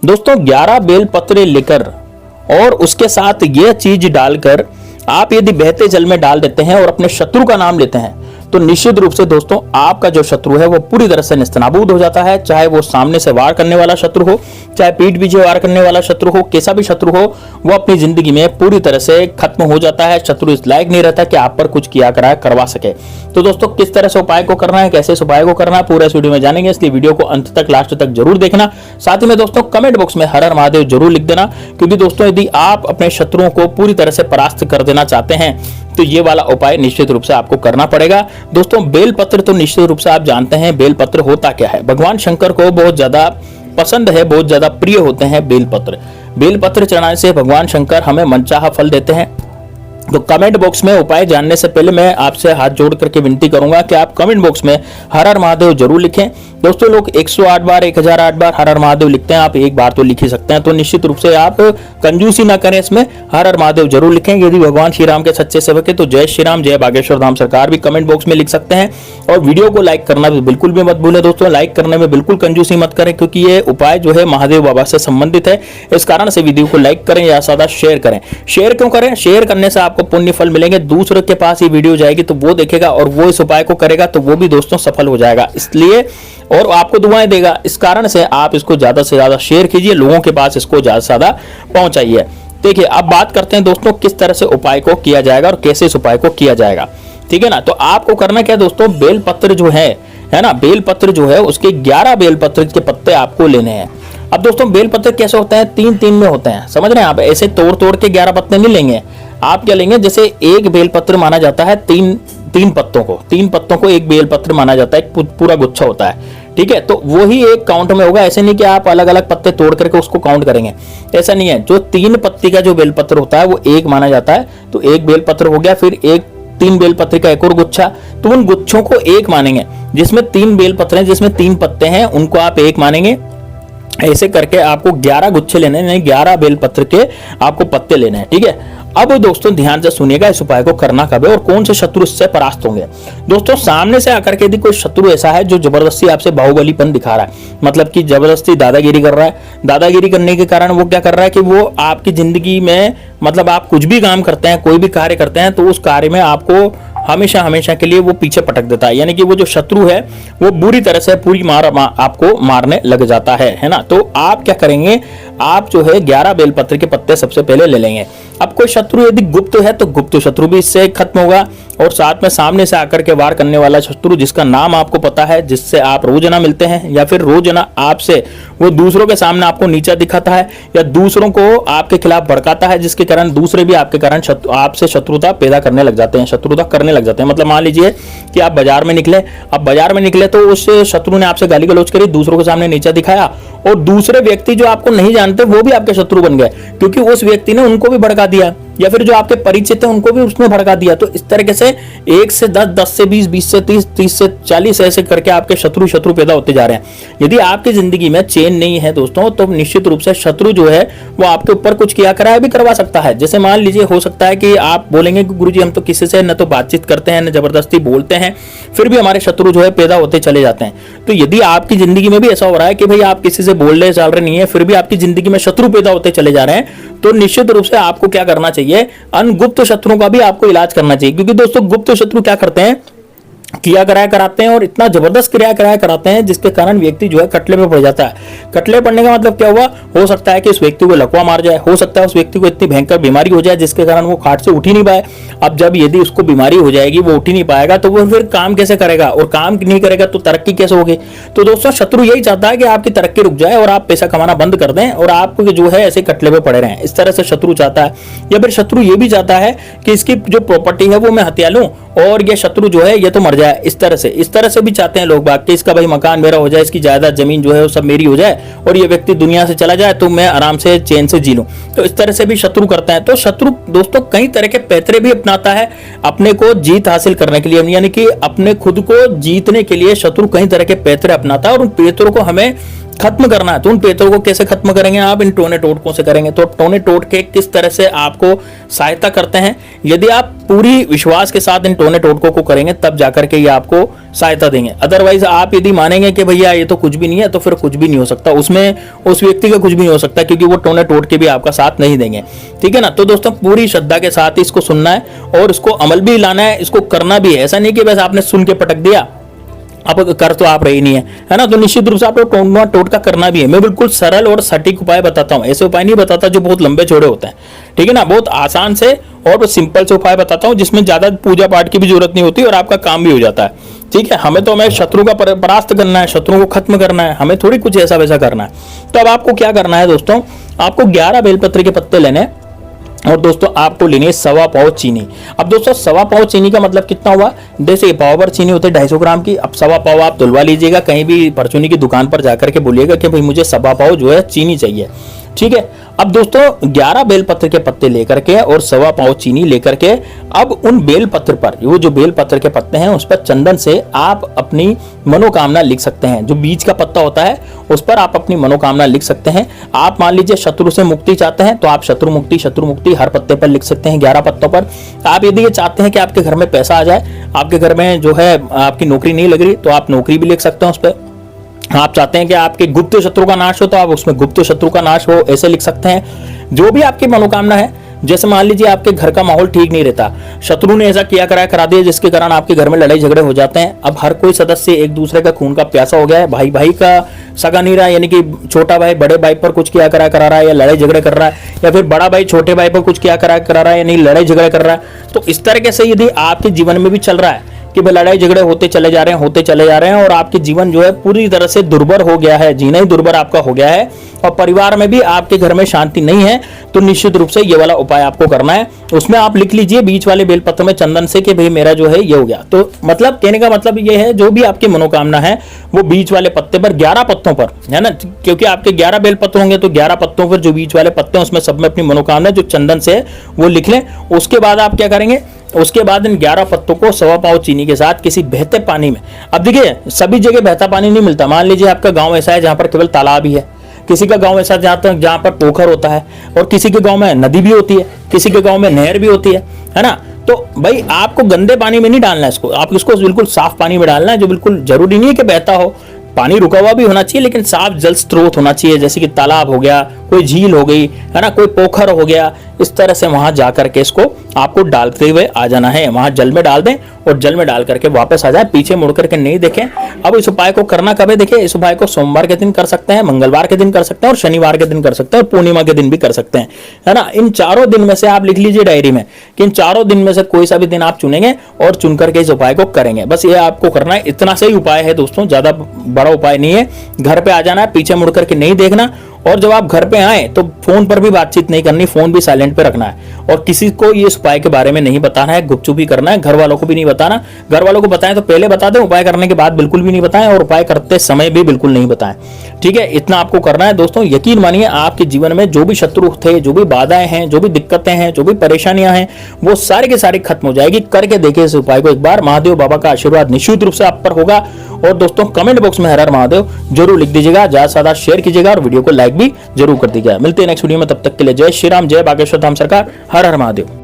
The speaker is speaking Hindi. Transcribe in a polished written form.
दोस्तों 11 बेल पत्र लेकर और उसके साथ यह चीज डालकर आप यदि बहते जल में डाल देते हैं और अपने शत्रु का नाम लेते हैं तो निश्चित रूप से दोस्तों आपका जो शत्रु है वो पूरी तरह से नेस्तनाबूद हो जाता है। चाहे वो सामने से वार करने वाला शत्रु हो, चाहे पीठ पीछे वार करने वाला शत्रु हो, कैसा भी शत्रु हो, वो अपनी जिंदगी में पूरी तरह से खत्म हो जाता है। शत्रु इस लायक नहीं रहता कि आप पर कुछ किया कराया करवा सके। तो दोस्तों किस तरह से उपाय को करना है, कैसे इस उपाय को करना है, पूरा इस वीडियो में जानेंगे, इसलिए वीडियो को अंत तक लास्ट तक जरूर देखना। साथ ही में दोस्तों कमेंट बॉक्स में हर हर महादेव जरूर लिख देना, क्योंकि दोस्तों यदि आप अपने शत्रुओं को पूरी तरह से परास्त कर देना चाहते हैं तो ये वाला उपाय निश्चित रूप से आपको करना पड़ेगा। दोस्तों बेलपत्र तो निश्चित रूप से आप जानते हैं बेलपत्र होता क्या है। भगवान शंकर को बहुत ज्यादा पसंद है, बहुत ज्यादा प्रिय होते हैं बेलपत्र। बेलपत्र चढ़ाने से भगवान शंकर हमें मनचाहा फल देते हैं। तो कमेंट बॉक्स में उपाय जानने से पहले मैं आपसे हाथ जोड़ करके विनती करूंगा कि आप कमेंट बॉक्स में हर हर महादेव जरूर लिखें। दोस्तों लोग 108 बार 1008 बार हर हर महादेव लिखते हैं, आप एक बार तो लिख ही सकते हैं। तो निश्चित रूप से आप कंजूसी ना करें, इसमें हर हर महादेव जरूर लिखें। यदि भगवान श्री राम के सच्चे सेवक है तो जय श्री राम, जय बागेश्वर धाम सरकार भी कमेंट बॉक्स में लिख सकते हैं। और वीडियो को लाइक करना भी बिल्कुल भी मत भूलें दोस्तों, लाइक करने में बिल्कुल कंजूसी मत करें, क्योंकि ये उपाय जो है महादेव बाबा से संबंधित है। इस कारण से वीडियो को लाइक करें या ज्यादा शेयर करें। शेयर क्यों करें? शेयर करने से आपको पुण्य फल मिलेंगे। दूसरों के पास ये वीडियो जाएगी तो वो देखेगा और वो इस उपाय को करेगा तो वो भी दोस्तों सफल हो जाएगा, इसलिए और आपको दुआएं देगा। इस कारण से आप इसको ज्यादा से ज्यादा शेयर कीजिए, लोगों के पास इसको ज्यादा से ज्यादा पहुंचाइए। देखिए अब बात करते हैं दोस्तों किस तरह से उपाय को किया जाएगा और कैसे इस उपाय को किया जाएगा, ठीक है ना। तो आपको करना क्या दोस्तों, बेलपत्र जो है ना, बेलपत्र जो है उसके 11 बेलपत्र के पत्ते आपको लेने हैं। अब दोस्तों बेलपत्र कैसे होते हैं, 3-3 में होते हैं, समझ रहे हैं आप। ऐसे तोड़ तोड़ के 11 पत्ते नहीं लेंगे आप। क्या लेंगे, जैसे एक बेलपत्र माना जाता है तीन पत्तों को एक बेलपत्र माना जाता है, एक पूरा गुच्छा होता है, ठीक है। तो वही एक काउंट में होगा। ऐसे नहीं कि आप अलग अलग पत्ते तोड़ करके उसको काउंट करेंगे, ऐसा नहीं है। जो 3 पत्ती का जो बेलपत्र होता है वो एक माना जाता है। तो एक बेलपत्र हो गया, फिर एक 3 बेलपत्र का एक और गुच्छा, तो उन गुच्छों को एक मानेंगे। जिसमें 3 बेलपत्र हैं, जिसमें 3 पत्ते हैं, उनको आप एक मानेंगे। ऐसे करके आपको 11 गुच्छे लेने हैं, 11 बेलपत्र के आपको पत्ते लेने हैं, ठीक है। अब दोस्तों ध्यान से सुनिएगा इस उपाय को करना कब है और कौन से शत्रु इससे परास्त होंगे। दोस्तों सामने से आकर के यदि कोई शत्रु ऐसा है जो जबरदस्ती आपसे बाहुबलीपन दिखा रहा है, मतलब कि जबरदस्ती दादागिरी कर रहा है, दादागिरी करने के कारण वो क्या कर रहा है कि वो आपकी जिंदगी में, मतलब आप कुछ भी काम करते हैं, कोई भी कार्य करते हैं, तो उस कार्य में आपको हमेशा हमेशा के लिए वो पीछे पटक देता है। यानी कि वो जो शत्रु है वो बुरी तरह से पूरी मार आपको मारने लग जाता है ना। तो आप क्या करेंगे, आप जो है 11 बेलपत्र के पत्ते सबसे पहले ले लेंगे। अब कोई शत्रु यदि गुप्त है तो गुप्त शत्रु भी इससे खत्म होगा, और साथ में सामने से आकर के वार करने वाला शत्रु जिसका नाम आपको पता है, जिससे आप रोजाना मिलते हैं या फिर रोजाना आपसे वो दूसरों के सामने आपको नीचा दिखाता है या दूसरों को आपके खिलाफ भड़काता है, जिसके कारण दूसरे भी आपके कारण आपसे शत्रुता पैदा करने लग जाते हैं, शत्रुता करने लग जाते हैं। मतलब मान लीजिए कि आप बाजार में निकले, अब बाजार में निकले तो उस शत्रु ने आपसे गाली गलौज करी, दूसरों के सामने नीचा दिखाया, और दूसरे व्यक्ति जो आपको नहीं जानते वो भी आपके शत्रु बन गए, क्योंकि उस व्यक्ति ने उनको भी भड़का दिया, या फिर जो आपके परिचित है उनको भी उसने भड़का दिया। तो इस तरीके से 1 से 10, 10 से 20, 20 से 30, 30 से 40 ऐसे करके आपके शत्रु पैदा होते जा रहे हैं। यदि आपकी जिंदगी में चैन नहीं है दोस्तों, तो निश्चित रूप से शत्रु जो है वो आपके ऊपर कुछ किया कराया भी करवा सकता है। जैसे मान लीजिए हो सकता है कि आप बोलेंगे कि गुरुजी हम तो किसी से न तो बातचीत करते हैं न जबरदस्ती बोलते हैं, फिर भी हमारे शत्रु जो है पैदा होते चले जाते हैं। तो यदि आपकी जिंदगी में भी ऐसा हो रहा है कि भाई आप किसी से बोल रहे चाल रहे नहीं है, फिर भी आपकी जिंदगी में शत्रु पैदा होते चले जा रहे हैं, तो निश्चित रूप से आपको क्या करना चाहिए, अनगुप्त शत्रुओं का भी आपको इलाज करना चाहिए। क्योंकि दोस्तों गुप्त शत्रु क्या करते हैं, किया कराया कराते हैं, और इतना जबरदस्त क्रिया कराया कराते हैं जिसके कारण व्यक्ति जो है कटले में पड़ जाता है। कटले पड़ने का मतलब क्या हुआ, हो सकता है कि उस व्यक्ति को लकवा मार जाए, हो सकता है उस व्यक्ति को इतनी भयंकर बीमारी हो जाए जिसके कारण वो खाट से उठ ही नहीं पाए। अब जब यदि उसको बीमारी हो जाएगी, वो उठ ही नहीं पाएगा, तो वो फिर काम कैसे करेगा, और काम नहीं करेगा तो तरक्की कैसे होगी। तो दोस्तों शत्रु यही चाहता है कि आपकी तरक्की रुक जाए और आप पैसा कमाना बंद कर दें और आप जो है ऐसे कटले में पड़े रहें। इस तरह से शत्रु चाहता है। या फिर शत्रु ये भी चाहता है कि इसकी जो प्रॉपर्टी है वो मैं हत्या लूं और ये शत्रु जो है ये तो मर जाए। इस तरह से भी चाहते हैं लोग बाग कि इसका भाई मकान मेरा हो जाए, इसकी जायदाद जमीन जो है वो सब मेरी हो जाए और ये व्यक्ति दुनिया से चला जाए तो मैं आराम से चैन से जी लूं। तो इस तरह से भी शत्रु करते हैं। तो शत्रु दोस्तों कई तरह के पैतरे भी अपनाता है अपने को जीत हासिल करने के लिए, यानी कि अपने खुद को जीतने के लिए शत्रु कई तरह के पैतरे अपनाता है और उन पैतरों को हमें खत्म करना है। तो उन पेतों को कैसे खत्म करेंगे आप? इन टोने टोटकों से करेंगे। तो टोने टोटके किस तरह से आपको सहायता करते हैं? यदि आप पूरी विश्वास के साथ इन टोने टोटकों को करेंगे तब जाकर के ये आपको सहायता देंगे। अदरवाइज आप यदि मानेंगे कि भैया ये तो कुछ भी नहीं है, तो फिर कुछ भी नहीं हो सकता उसमें, उस व्यक्ति का कुछ भी नहीं हो सकता, क्योंकि वो टोने टोटके भी आपका साथ नहीं देंगे। ठीक है ना? तो दोस्तों पूरी श्रद्धा के साथ इसको सुनना है और इसको अमल भी लाना है, इसको करना भी है। ऐसा नहीं कि बस आपने सुन के पटक दिया, अब कर तो आप रही नहीं है ना? तो निश्चित रूप से आपको टोना टोटका करना भी है। मैं बिल्कुल सरल और सटीक उपाय बताता हूँ, ऐसे उपाय नहीं बताता जो बहुत लंबे चौड़े होते हैं। ठीक है ना? बहुत आसान से और सिंपल से उपाय बताता हूँ जिसमें ज्यादा पूजा पाठ की भी जरूरत नहीं होती और आपका काम भी हो जाता है। ठीक है? हमें शत्रु का परास्त करना है, शत्रु को खत्म करना है, हमें थोड़ी कुछ ऐसा वैसा करना है। तो अब आपको क्या करना है दोस्तों, आपको 11 बेलपत्र के पत्ते लेने हैं और दोस्तों आपको लेनी है 1.25 पाव चीनी। अब दोस्तों 1.25 पाव चीनी का मतलब कितना हुआ? जैसे पाव भर चीनी होती है 250 ग्राम की, अब 1.25 पाव आप तुलवा लीजिएगा। कहीं भी परचूनी की दुकान पर जाकर के बोलिएगा कि भाई मुझे 1.25 पाव जो है चीनी चाहिए। ठीक है? अब दोस्तों 11 बेलपत्र के पत्ते लेकर के और 1.25 पाव चीनी लेकर के अब उन बेलपत्र पर, वो जो बेलपत्र के पत्ते हैं उस पर चंदन से आप अपनी मनोकामना लिख सकते हैं। जो बीज का पत्ता होता है उस पर आप अपनी मनोकामना लिख सकते हैं। आप मान लीजिए शत्रु से मुक्ति चाहते हैं तो आप शत्रु मुक्ति हर पत्ते पर लिख सकते हैं, 11 पत्तों पर। आप यदि ये चाहते हैं कि आपके घर में पैसा आ जाए, आपके घर में जो है आपकी नौकरी नहीं लग रही, तो आप नौकरी भी लिख सकते हैं उस पर। आप चाहते हैं कि आपके गुप्त शत्रु का नाश हो तो आप उसमें गुप्त शत्रु का नाश हो, ऐसे लिख सकते हैं। जो भी आपकी मनोकामना है, जैसे मान लीजिए आपके घर का माहौल ठीक नहीं रहता, शत्रु ने ऐसा किया करा दिया जिसके कारण आपके घर में लड़ाई झगड़े हो जाते हैं। अब हर कोई सदस्य एक दूसरे का खून का प्यासा हो गया है, भाई भाई का सगा नहीं रहा, यानी कि छोटा भाई बड़े भाई पर कुछ किया करा रहा है या लड़ाई झगड़े कर रहा है, या फिर बड़ा भाई छोटे भाई पर कुछ किया करा रहा है यानी लड़ाई झगड़े कर रहा है। तो इस तरीके से यदि आपके जीवन में भी चल रहा है कि भाई लड़ाई झगड़े होते चले जा रहे हैं और आपके जीवन जो है पूरी तरह से दुर्भर हो गया है, जीना ही दुर्भर आपका हो गया है और परिवार में भी आपके घर में शांति नहीं है, तो निश्चित रूप से ये वाला उपाय आपको करना है। उसमें आप लिख लीजिए बीच वाले बेलपत्र में चंदन से कि भाई मेरा जो है ये हो गया। तो मतलब कहने का मतलब ये है, जो भी आपकी मनोकामना है वो बीच वाले पत्ते पर 11 पत्तों पर, है ना? क्योंकि आपके 11 बेलपत्र होंगे तो 11 पत्तों पर जो बीच वाले पत्ते हैं उसमें सब में अपनी मनोकामना जो चंदन से वो लिख लें। उसके बाद आप क्या करेंगे, उसके बाद इन 11 पत्तों को 1.25 पाव चीनी के साथ किसी बहते पानी में, अब देखिए सभी जगह बहता पानी नहीं मिलता। मान लीजिए आपका गांव ऐसा है जहां पर केवल तालाब ही है, किसी का गांव ऐसा जहां पर पोखर होता है, और किसी के गांव में नदी भी होती है, किसी के गांव में नहर भी होती है ना? तो भाई आपको गंदे पानी में नहीं डालना है इसको, आप इसको बिल्कुल साफ पानी में डालना है, जो बिल्कुल जरूरी नहीं है कि बहता हो, पानी रुका हुआ भी होना चाहिए लेकिन साफ जल स्रोत होना चाहिए, जैसे कि तालाब हो गया, कोई झील हो गई, है ना, कोई पोखर हो गया। इस तरह से वहां जाकर के इसको आपको डालते हुए आ जाना है, वहां जल में डाल दें और जल में डाल करके वापस आ जाए, पीछे मुड़ करके नहीं देखें। अब इस उपाय को करना कब है? देखिए इस उपाय को सोमवार के दिन कर सकते हैं, मंगलवार के दिन कर सकते हैं और शनिवार के दिन कर सकते हैं और पूर्णिमा के दिन भी कर सकते हैं, है ना? इन चारों दिन में से आप लिख लीजिए डायरी में कि इन चारों दिन में से कोई सा भी दिन आप चुनेंगे और चुन करके इस उपाय को करेंगे। बस ये आपको करना है, इतना सही उपाय है दोस्तों, ज्यादा बड़ा उपाय नहीं है। घर पे आ जाना है, पीछे मुड़ करके नहीं देखना, और जब आप घर पे आए तो फोन पर भी बातचीत नहीं करनी, फोन भी साइलेंट पे रखना है और किसी को ये उपाय के बारे में नहीं बताना है, गुपचुप ही करना है, घर वालों को भी नहीं बताना। घर वालों को बताएं तो पहले बता दें, उपाय करने के बाद बिल्कुल भी नहीं बताएं और उपाय करते समय भी बिल्कुल नहीं बताएं। ठीक है? इतना आपको करना है दोस्तों। यकीन मानिए आपके जीवन में जो भी शत्रु थे, जो भी बाधाएं हैं, जो भी दिक्कतें हैं, जो भी परेशानियां हैं, वो सारी की सारी खत्म हो जाएगी। करके देखिए इस उपाय को एक बार, महादेव बाबा का आशीर्वाद निश्चित रूप से आप पर होगा। और दोस्तों कमेंट बॉक्स में हर हर महादेव जरूर लिख दीजिएगा, ज्यादा से ज्यादा शेयर कीजिएगा और वीडियो को लाइक भी जरूर कर दीजिएगा। मिलते हैं नेक्स्ट वीडियो में, तब तक के लिए जय श्री राम, जय बागेश्वर धाम सरकार, हर हर महादेव।